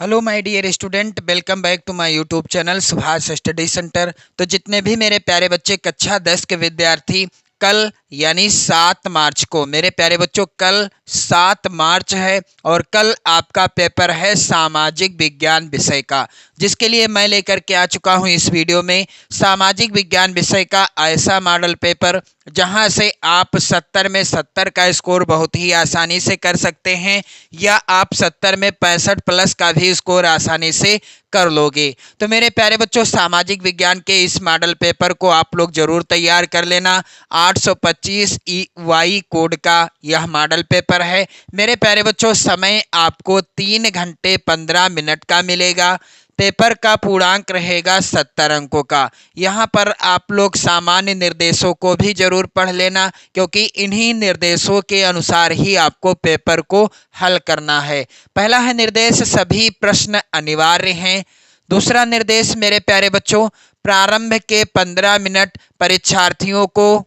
Hello my dear student, welcome back to my YouTube channel Subhash study centre. तो जितने भी मेरे प्यारे बच्चे कक्षा 10 के विद्यार्थी, कल यानी 7 मार्च को, मेरे प्यारे बच्चों कल 7 मार्च है और कल आपका पेपर है सामाजिक विज्ञान विषय का, जिसके लिए मैं लेकर के आ चुका हूं इस वीडियो में सामाजिक विज्ञान विषय का ऐसा मॉडल पेपर जहां से आप 70 में 70 का स्कोर बहुत ही आसानी से कर सकते हैं, या आप 70 में 65 प्लस का भी स्कोर आसानी से कर लोगे। तो मेरे प्यारे बच्चों, सामाजिक विज्ञान के इस मॉडल पेपर को आप लोग जरूर तैयार कर लेना। 825 EY कोड का यह मॉडल पेपर है। मेरे प्यारे बच्चों, समय आपको 3 घंटे 15 मिनट का मिलेगा। पेपर का पूर्णांक रहेगा 70 अंकों का। यहाँ पर आप लोग सामान्य निर्देशों को भी जरूर पढ़ लेना, क्योंकि इन्हीं निर्देशों के अनुसार ही आपको पेपर को हल करना है। पहला है निर्देश, सभी प्रश्न अनिवार्य हैं। दूसरा निर्देश मेरे प्यारे बच्चों, प्रारंभ के 15 मिनट परीक्षार्थियों को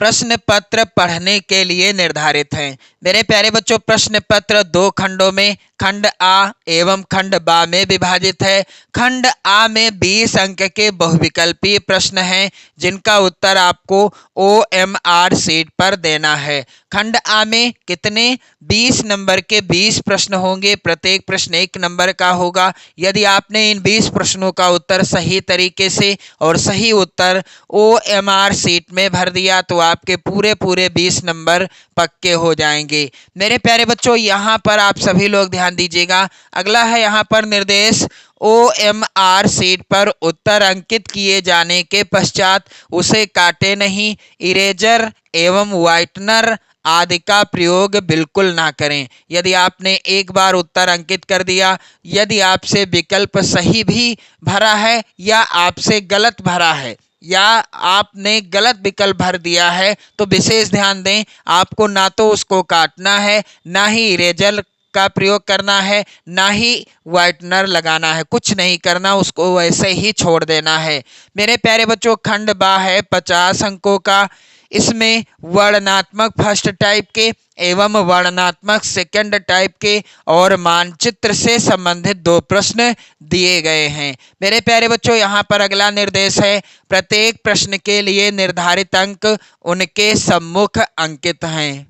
प्रश्न पत्र पढ़ने के लिए निर्धारित हैं। मेरे प्यारे बच्चों, प्रश्न पत्र 2 खंडों में, खंड आ एवं खंड बा में विभाजित है। खंड आ में 20 अंक के बहुविकल्पीय प्रश्न हैं, जिनका उत्तर आपको OMR शीट पर देना है। खंड आ में कितने 20 नंबर के 20 प्रश्न होंगे, प्रत्येक प्रश्न 1 नंबर का होगा। यदि आपने इन 20 प्रश्नों का उत्तर सही तरीके से और सही उत्तर OMR शीट में भर दिया तो आपके पूरे 20 नंबर पक्के हो जाएंगे। मेरे प्यारे बच्चों, यहाँ पर आप सभी लोग ध्यान दीजिएगा। अगला है यहाँ पर निर्देश, OMR शीट पर उत्तर अंकित किए जाने के पश्चात उसे काटे नहीं। इरेजर एवं व्हाइटनर आदि का प्रयोग बिल्कुल ना करें। यदि आपने एक बार उत्तर अंकित कर दिया, यदि आपसे विकल्प सही भी भरा है या आपसे गलत भरा है या आपने गलत विकल्प भर दिया है, तो विशेष ध्यान दें, आपको ना तो उसको काटना है, ना ही इरेजर का प्रयोग करना है, ना ही व्हाइटनर लगाना है। कुछ नहीं करना, उसको वैसे ही छोड़ देना है। मेरे प्यारे बच्चों, खंड बा है 50 अंकों का। इसमें वर्णनात्मक फर्स्ट टाइप के एवं वर्णनात्मक सेकंड टाइप के और मानचित्र से संबंधित 2 प्रश्न दिए गए हैं। मेरे प्यारे बच्चों, यहाँ पर अगला निर्देश है, प्रत्येक प्रश्न के लिए निर्धारित अंक उनके सम्मुख अंकित हैं।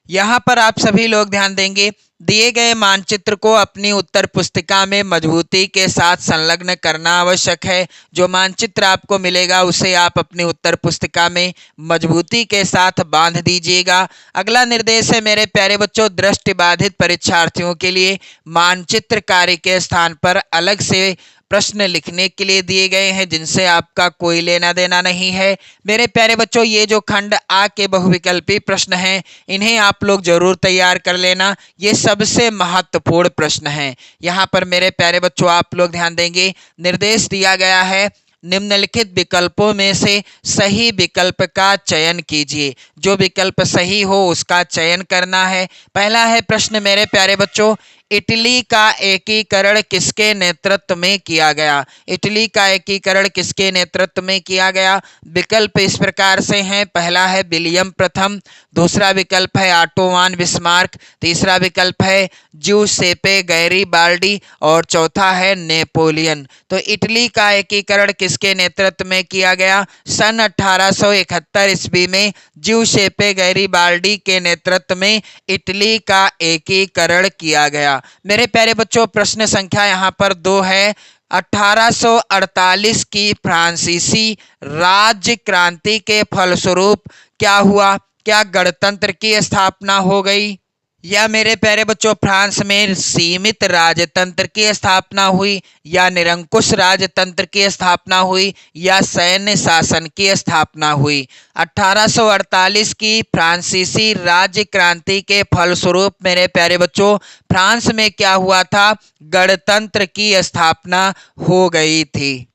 यहाँ पर आप सभी लोग ध्यान देंगे, दिए गए मानचित्र को अपनी उत्तर पुस्तिका में मजबूती के साथ संलग्न करना आवश्यक है। जो मानचित्र आपको मिलेगा उसे आप अपनी उत्तर पुस्तिका में मजबूती के साथ बांध दीजिएगा। अगला निर्देश है मेरे प्यारे बच्चों, दृष्टिबाधित परीक्षार्थियों के लिए मानचित्र कार्य के स्थान पर अलग से प्रश्न लिखने के लिए दिए गए हैं, जिनसे आपका कोई लेना देना नहीं है। मेरे प्यारे बच्चों, ये जो खंड आ के बहुविकल्पी प्रश्न हैं, इन्हें आप लोग जरूर तैयार कर लेना। ये सबसे महत्वपूर्ण प्रश्न हैं। यहाँ पर मेरे प्यारे बच्चों आप लोग ध्यान देंगे, निर्देश दिया गया है, निम्नलिखित विकल्पों में से सही विकल्प का चयन कीजिए। जो विकल्प सही हो उसका चयन करना है। पहला है प्रश्न मेरे प्यारे बच्चों, इटली का एकीकरण किसके नेतृत्व में किया गया? इटली का एकीकरण किसके नेतृत्व में किया गया? विकल्प इस प्रकार से हैं, पहला है विलियम प्रथम, दूसरा विकल्प है ऑटोवान बिस्मार्क, तीसरा विकल्प है ज्यूसेपे गैरिबाल्डी और चौथा है नेपोलियन। तो इटली का एकीकरण किसके नेतृत्व में किया गया? सन 1871 ईस्वी में ज्यूसेपे गैरिबाल्डी के नेतृत्व में इटली का एकीकरण किया गया। मेरे प्यारे बच्चों, प्रश्न संख्या यहाँ पर 2 है। 1848 की फ्रांसीसी राज्य क्रांति के फलस्वरूप क्या हुआ? क्या गणतंत्र की स्थापना हो गई, या मेरे प्यारे बच्चों फ्रांस में सीमित राजतंत्र की स्थापना हुई, या निरंकुश राजतंत्र की स्थापना हुई, या सैन्य शासन की स्थापना हुई? 1848 की फ्रांसीसी राज्य क्रांति के फलस्वरूप मेरे प्यारे बच्चों फ्रांस में क्या हुआ था? गणतंत्र की स्थापना हो गई थी।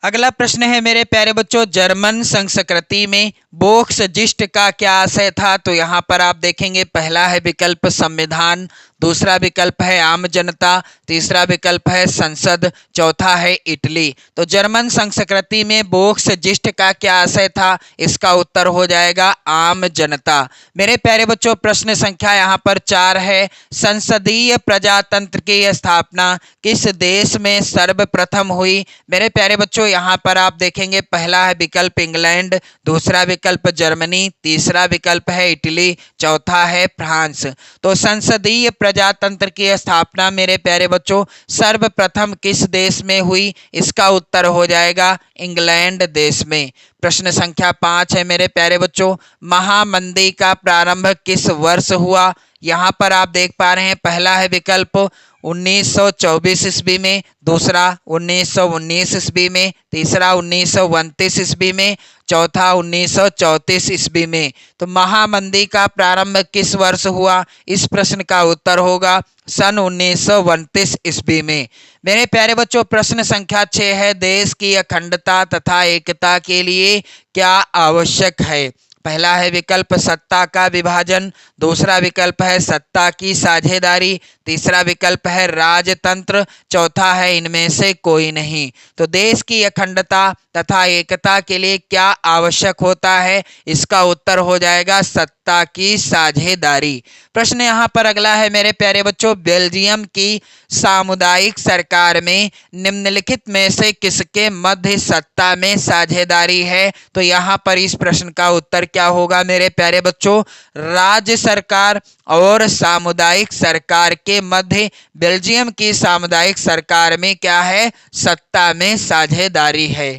अगला प्रश्न है मेरे प्यारे बच्चों, जर्मन संस्कृति में बोक्सजिस्ट का क्या आशय था? तो यहाँ पर आप देखेंगे, पहला है विकल्प संविधान, दूसरा विकल्प है आम जनता, तीसरा विकल्प है संसद, चौथा है इटली। तो जर्मन संस्कृति में बोक्स जिस्ट का क्या आशय था? इसका उत्तर हो जाएगा आम जनता। मेरे प्यारे बच्चों प्रश्न संख्या यहाँ पर 4 है। संसदीय प्रजातंत्र की स्थापना किस देश में सर्वप्रथम हुई? मेरे प्यारे बच्चों यहाँ पर आप देखेंगे पहला है विकल्प इंग्लैंड, दूसरा विकल्प जर्मनी, तीसरा विकल्प है इटली, चौथा है फ्रांस। तो संसदीय प्रजातंत्र की स्थापना मेरे प्यारे बच्चों सर्वप्रथम किस देश में हुई? इसका उत्तर हो जाएगा इंग्लैंड देश में। प्रश्न संख्या 5 है मेरे प्यारे बच्चों, महामंदी का प्रारंभ किस वर्ष हुआ? यहाँ पर आप देख पा रहे हैं पहला है विकल्प 1924 ईस्वी में, दूसरा 1919 ईस्वी में, तीसरा 1929 ईस्वी में, चौथा 1934 ईस्वी में। तो महामंदी का प्रारंभ किस वर्ष हुआ? इस प्रश्न का उत्तर होगा सन 1929 ईस्वी में। मेरे प्यारे बच्चों प्रश्न संख्या 6 है, देश की अखंडता तथा एकता के लिए क्या आवश्यक है? पहला है विकल्प सत्ता का विभाजन, दूसरा विकल्प है सत्ता की साझेदारी, तीसरा विकल्प है राजतंत्र, चौथा है इनमें से कोई नहीं। तो देश की अखंडता तथा एकता के लिए क्या आवश्यक होता है? इसका उत्तर हो जाएगा सत्ता की साझेदारी। प्रश्न यहाँ पर अगला है मेरे प्यारे बच्चों, बेल्जियम की सामुदायिक सरकार में निम्नलिखित में से किसके मध्य सत्ता में साझेदारी है? तो यहाँ पर इस प्रश्न का उत्तर क्या होगा मेरे प्यारे बच्चों? राज्य सरकार और सामुदायिक सरकार के मध्य बेल्जियम की सामुदायिक सरकार में क्या है? सत्ता में साझेदारी है।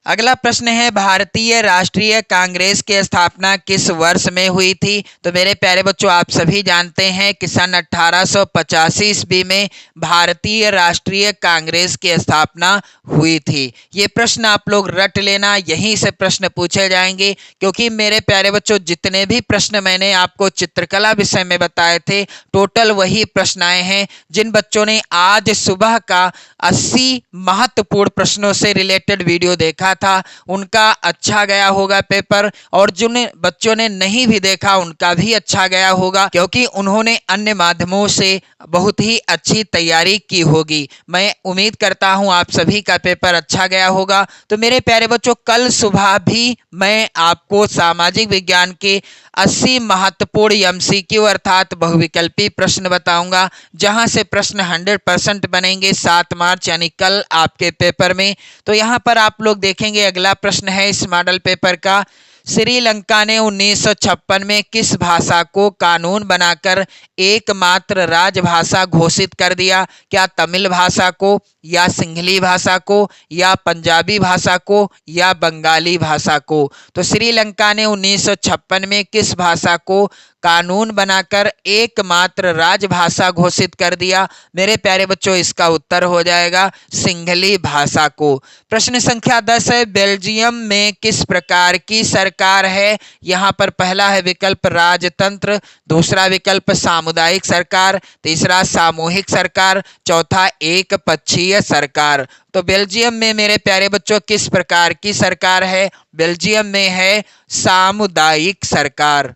अगला प्रश्न है, भारतीय राष्ट्रीय कांग्रेस की स्थापना किस वर्ष में हुई थी? तो मेरे प्यारे बच्चों आप सभी जानते हैं कि सन 1885 ईस्वी में भारतीय राष्ट्रीय कांग्रेस की स्थापना हुई थी। ये प्रश्न आप लोग रट लेना, यहीं से प्रश्न पूछे जाएंगे, क्योंकि मेरे प्यारे बच्चों जितने भी प्रश्न मैंने आपको चित्रकला विषय में बताए थे टोटल वही प्रश्न आए हैं। जिन बच्चों ने आज सुबह का 80 महत्वपूर्ण प्रश्नों से रिलेटेड वीडियो देखा था उनका अच्छा गया होगा पेपर, और जिन बच्चों ने नहीं भी देखा उनका भी अच्छा गया होगा, क्योंकि उन्होंने अन्य माध्यमों से बहुत ही अच्छी तैयारी की होगी। मैं उम्मीद करता हूं आप सभी का पेपर अच्छा गया होगा। तो मेरे प्यारे बच्चों कल सुबह भी मैं आपको सामाजिक विज्ञान के 80 महत्वपूर्ण एमसीक्यू अर्थात बहुविकल्पी प्रश्न बताऊंगा, जहां से प्रश्न 100% बनेंगे 7 मार्च यानी कल आपके पेपर में। तो यहां पर आप लोग देखेंगे अगला प्रश्न है इस मॉडल पेपर का, श्रीलंका ने 1956 में किस भाषा को कानून बनाकर एकमात्र राजभाषा घोषित कर दिया? क्या तमिल भाषा को, या सिंहली भाषा को, या पंजाबी भाषा को, या बंगाली भाषा को? तो श्रीलंका ने 1956 में किस भाषा को कानून बनाकर एकमात्र राजभाषा घोषित कर दिया? मेरे प्यारे बच्चों इसका उत्तर हो जाएगा सिंहली भाषा को। प्रश्न संख्या 10 है, बेल्जियम में किस प्रकार की सरकार है? यहाँ पर पहला है विकल्प राजतंत्र, दूसरा विकल्प सामुदायिक सरकार, तीसरा सामूहिक सरकार, चौथा एक पक्षीय सरकार। तो बेल्जियम में मेरे प्यारे बच्चों किस प्रकार की सरकार है? बेल्जियम में है सामुदायिक सरकार।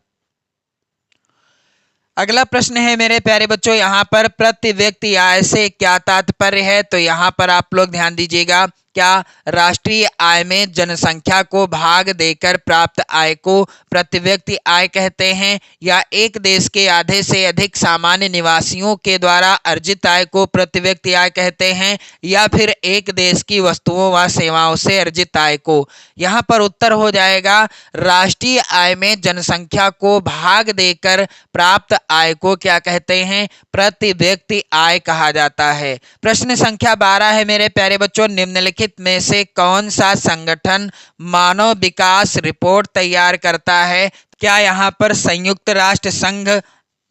अगला प्रश्न है मेरे प्यारे बच्चों, यहाँ पर प्रति व्यक्ति आय से क्या तात्पर्य है? तो यहाँ पर आप लोग ध्यान दीजिएगा, क्या राष्ट्रीय आय में जनसंख्या को भाग देकर प्राप्त आय को प्रति व्यक्ति आय कहते हैं, या एक देश के आधे से अधिक सामान्य निवासियों के द्वारा अर्जित आय को प्रति व्यक्ति आय कहते हैं, या फिर एक देश की वस्तुओं व सेवाओं से अर्जित आय को? यहाँ पर उत्तर हो जाएगा राष्ट्रीय आय में जनसंख्या को भाग देकर प्राप्त आय को क्या कहते हैं? प्रति व्यक्ति आय कहा जाता है। प्रश्न संख्या 12 है मेरे प्यारे बच्चों, निम्नलिखित में से कौन सा संगठन मानव विकास रिपोर्ट तैयार करता है? क्या यहाँ पर संयुक्त राष्ट्र संघ,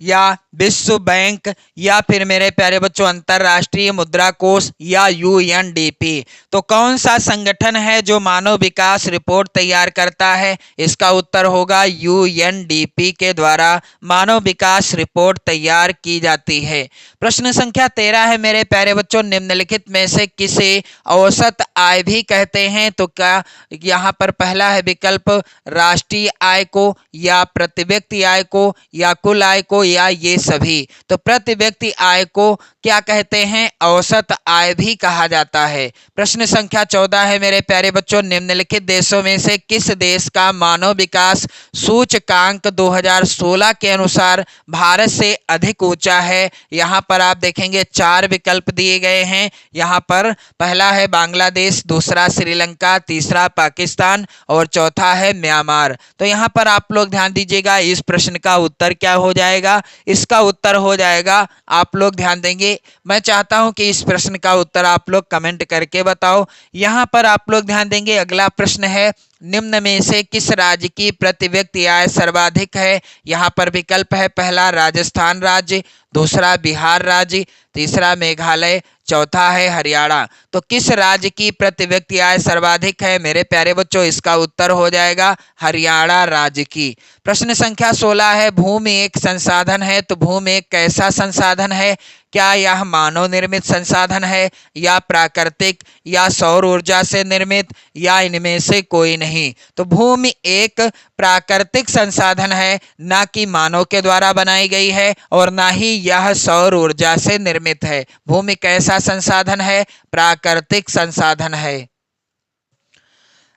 या विश्व बैंक, या फिर मेरे प्यारे बच्चों अंतरराष्ट्रीय मुद्रा कोष, या यूएनडीपी? तो कौन सा संगठन है जो मानव विकास रिपोर्ट तैयार करता है? इसका उत्तर होगा यूएनडीपी के द्वारा मानव विकास रिपोर्ट तैयार की जाती है। प्रश्न संख्या 13 है मेरे प्यारे बच्चों, निम्नलिखित में से किसे औसत आय भी कहते हैं। तो क्या यहाँ पर पहला है विकल्प राष्ट्रीय आय को, या प्रति व्यक्ति आय को, या कुल आय को, या ये सभी। तो प्रति व्यक्ति आय को क्या कहते हैं? औसत आय भी कहा जाता है। प्रश्न संख्या 14 है मेरे प्यारे बच्चों, निम्नलिखित देशों में से किस देश का मानव विकास सूचकांक 2016 के अनुसार भारत से अधिक ऊंचा है? यहाँ पर आप देखेंगे 4 विकल्प दिए गए हैं। यहाँ पर पहला है बांग्लादेश, दूसरा श्रीलंका, तीसरा पाकिस्तान और चौथा है म्यांमार। तो यहाँ पर आप लोग ध्यान दीजिएगा, इस प्रश्न का उत्तर क्या हो जाएगा? इसका उत्तर हो जाएगा, आप लोग ध्यान देंगे, मैं चाहता हूं कि इस प्रश्न का उत्तर आप लोग कमेंट करके बताओ। यहाँ पर आप लोग ध्यान देंगे, अगला प्रश्न है निम्न में से किस राज्य की प्रति व्यक्ति आय सर्वाधिक है? यहाँ पर विकल्प है पहला राजस्थान राज्य, दूसरा बिहार राज्य, तीसरा मेघालय, चौथा है हरियाणा। तो किस राज्य की प्रति व्यक्ति आय सर्वाधिक है मेरे प्यारे बच्चों? इसका उत्तर हो जाएगा हरियाणा राज्य की। प्रश्न संख्या 16 है भूमि एक संसाधन है, तो भूमि एक कैसा संसाधन है? क्या यह मानव निर्मित संसाधन है, या प्राकृतिक, या सौर ऊर्जा से निर्मित, या इनमें से कोई नहीं? तो भूमि एक प्राकृतिक संसाधन है, ना कि मानव के द्वारा बनाई गई है और ना ही यह सौर ऊर्जा से निर्मित है। भूमि कैसा संसाधन है? प्राकृतिक संसाधन है।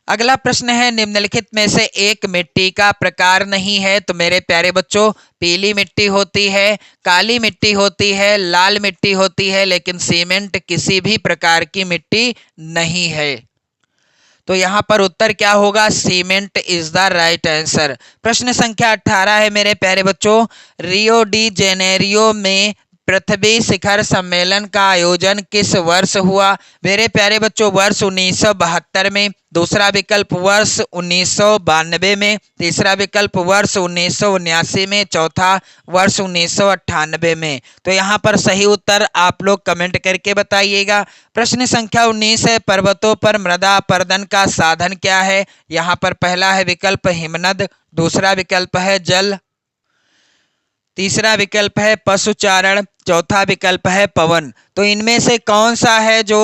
अगला प्रश्न है निम्नलिखित में से एक मिट्टी का प्रकार नहीं है? तो मेरे प्यारे बच्चों, पीली मिट्टी होती है, काली मिट्टी होती है, लाल मिट्टी होती है, लेकिन सीमेंट किसी भी प्रकार की मिट्टी नहीं है। तो यहाँ पर उत्तर क्या होगा? Cement is the right answer. प्रश्न संख्या 18 है मेरे प्यारे बच्चों, रियो डी जेनेरियो में पृथ्वी शिखर सम्मेलन का आयोजन किस वर्ष हुआ? मेरे प्यारे बच्चों, वर्ष 1972 में, दूसरा विकल्प वर्ष 1992 में, तीसरा विकल्प वर्ष 1979 में, चौथा वर्ष 1998 में। तो यहाँ पर सही उत्तर आप लोग कमेंट करके बताइएगा। प्रश्न संख्या 19 है पर्वतों पर मृदा अपर्दन का साधन क्या है? यहाँ पर पहला है विकल्प हिमनद, दूसरा विकल्प है जल, तीसरा विकल्प है पशुचारण, चौथा विकल्प है पवन। तो इनमें से कौन सा है जो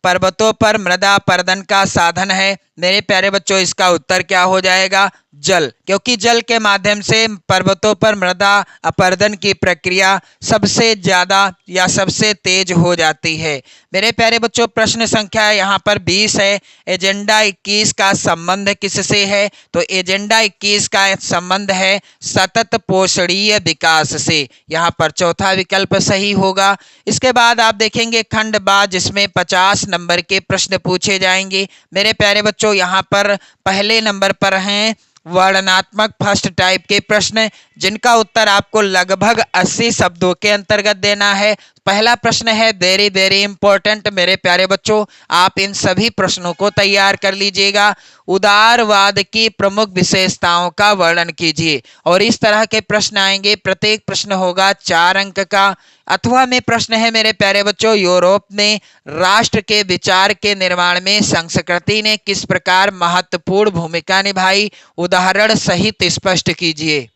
पर्वतों पर मृदा अपर्दन का साधन है? मेरे प्यारे बच्चों, इसका उत्तर क्या हो जाएगा? जल, क्योंकि जल के माध्यम से पर्वतों पर मृदा अपर्दन की प्रक्रिया सबसे ज्यादा या सबसे तेज हो जाती है। मेरे प्यारे बच्चों, प्रश्न संख्या यहाँ पर 20 है, एजेंडा 21 का संबंध किससे है? तो एजेंडा 21 का संबंध है सतत पोषणीय विकास से। यहाँ पर चौथा विकल्प सही होगा। इसके बाद आप देखेंगे खंड बा, जिसमें 50 नंबर के प्रश्न पूछे जाएंगे। मेरे प्यारे बच्चों, यहाँ पर पहले नंबर पर हैं वर्णनात्मक फर्स्ट टाइप के प्रश्न, जिनका उत्तर आपको लगभग 80 शब्दों के अंतर्गत देना है। पहला प्रश्न है वेरी वेरी इंपॉर्टेंट मेरे प्यारे बच्चों, आप इन सभी प्रश्नों को तैयार कर लीजिएगा। उदारवाद की प्रमुख विशेषताओं का वर्णन कीजिए। और इस तरह के प्रश्न आएंगे, प्रत्येक प्रश्न होगा 4 अंक का। अथवा में प्रश्न है मेरे प्यारे बच्चों, यूरोप में राष्ट्र के विचार के निर्माण में संस्कृति ने किस प्रकार महत्वपूर्ण भूमिका निभाई? उदाहरण सहित स्पष्ट कीजिए।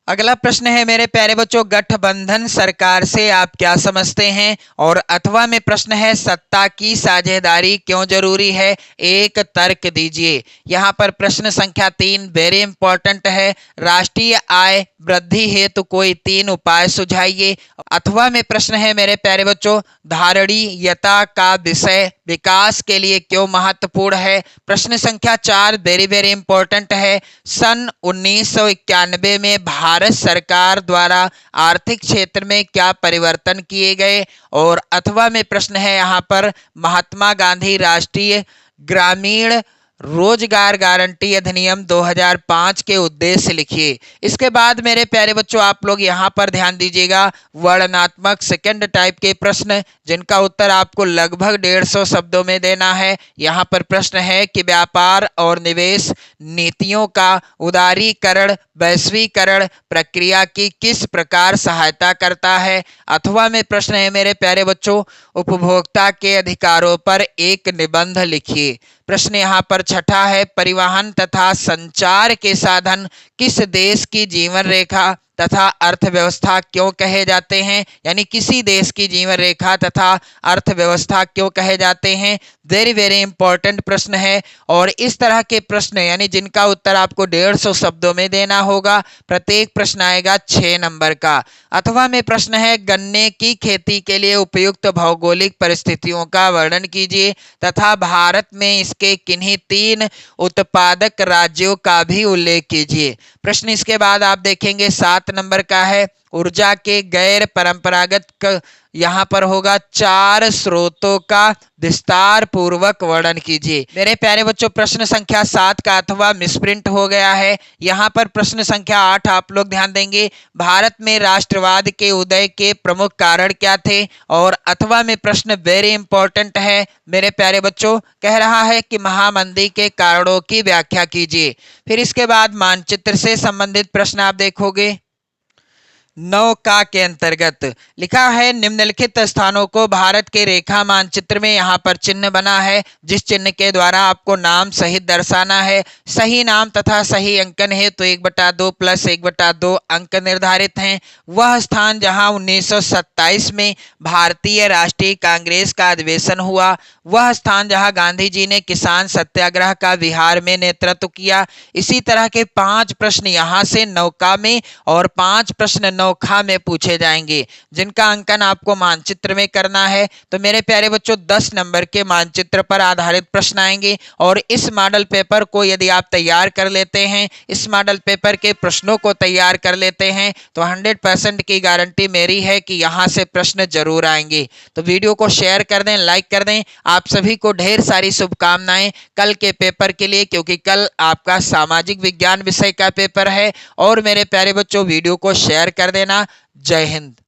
अगला प्रश्न है मेरे प्यारे बच्चों, गठबंधन सरकार से आप क्या समझते हैं? और अथवा में प्रश्न है सत्ता की साझेदारी क्यों जरूरी है? एक तर्क दीजिए। यहाँ पर प्रश्न संख्या 3 वेरी इंपॉर्टेंट है, राष्ट्रीय आय वृद्धि हेतु कोई 3 उपाय सुझाइए। अथवा में प्रश्न है मेरे प्यारे बच्चों, धारणीयता का विषय विकास के लिए क्यों महत्वपूर्ण है? प्रश्न संख्या 4 वेरी वेरी इंपॉर्टेंट है, सन 1991 में भारत सरकार द्वारा आर्थिक क्षेत्र में क्या परिवर्तन किए गए? और अथवा में प्रश्न है यहाँ पर महात्मा गांधी राष्ट्रीय ग्रामीण रोजगार गारंटी अधिनियम 2005 के उद्देश्य लिखिए। इसके बाद मेरे प्यारे बच्चों, आप लोग यहाँ पर ध्यान दीजिएगा, वर्णनात्मक सेकंड टाइप के प्रश्न, जिनका उत्तर आपको लगभग 150 शब्दों में देना है। यहाँ पर प्रश्न है कि व्यापार और निवेश नीतियों का उदारीकरण वैश्वीकरण प्रक्रिया की किस प्रकार सहायता करता है? अथवा में प्रश्न है मेरे प्यारे बच्चों, उपभोक्ता के अधिकारों पर एक निबंध लिखिए। प्रश्न यहाँ पर छठा है, परिवहन तथा संचार के साधन किस देश की जीवन रेखा तथा अर्थव्यवस्था क्यों कहे जाते हैं, यानी किसी देश की जीवन रेखा तथा अर्थव्यवस्था क्यों कहे जाते हैं। वेरी वेरी इंपॉर्टेंट प्रश्न है। और इस तरह के प्रश्न यानी जिनका उत्तर आपको 150 शब्दों में देना होगा। प्रत्येक प्रश्न आएगा 6 नंबर का। अथवा में प्रश्न है, गन्ने की खेती के लिए उपयुक्त भौगोलिक परिस्थितियों का वर्णन कीजिए तथा भारत में इसके किन्हीं 3 उत्पादक राज्यों का भी उल्लेख कीजिए। प्रश्न इसके बाद आप देखेंगे 7 नंबर का है, ऊर्जा के गैर परंपरागत यहाँ पर होगा 4 स्रोतों का विस्तार पूर्वक वर्णन कीजिए। मेरे प्यारे बच्चों, प्रश्न संख्या 7 का अथवा मिसप्रिंट हो गया है। यहाँ पर प्रश्न संख्या 8 आप लोग ध्यान देंगे, भारत में राष्ट्रवाद के उदय के प्रमुख कारण क्या थे। और अथवा में प्रश्न वेरी इंपॉर्टेंट है मेरे प्यारे बच्चों, कह रहा है कि महामंदी के कारणों की व्याख्या कीजिए। फिर इसके बाद मानचित्र से संबंधित प्रश्न आप देखोगे। 9 का के अंतर्गत लिखा है, निम्नलिखित स्थानों को भारत के रेखा मानचित्र में यहाँ पर चिन्ह बना है, जिस चिन्ह के द्वारा आपको नाम सहित दर्शाना है। सही नाम तथा सही अंकन है तो 1/2 + 1/2 अंक निर्धारित हैं। वह स्थान जहाँ 1927 में भारतीय राष्ट्रीय कांग्रेस का अधिवेशन हुआ, वह स्थान जहाँ गांधी जी ने किसान सत्याग्रह का बिहार में नेतृत्व किया। इसी तरह के 5 प्रश्न यहाँ से नौका में और 5 प्रश्न नौखा में पूछे जाएंगे, जिनका अंकन आपको मानचित्र में करना है। तो मेरे प्यारे बच्चों, 10 नंबर के मानचित्र पर आधारित प्रश्न आएंगे। और इस मॉडल पेपर को यदि आप तैयार कर लेते हैं, इस मॉडल पेपर के प्रश्नों को तैयार कर लेते हैं, तो 100% की गारंटी मेरी है कि यहाँ से प्रश्न जरूर आएंगे। तो वीडियो को शेयर कर दें, लाइक कर दें। आप सभी को ढेर सारी शुभकामनाएं कल के पेपर के लिए, क्योंकि कल आपका सामाजिक विज्ञान विषय का पेपर है। और मेरे प्यारे बच्चों, वीडियो को शेयर कर देना। जय हिंद।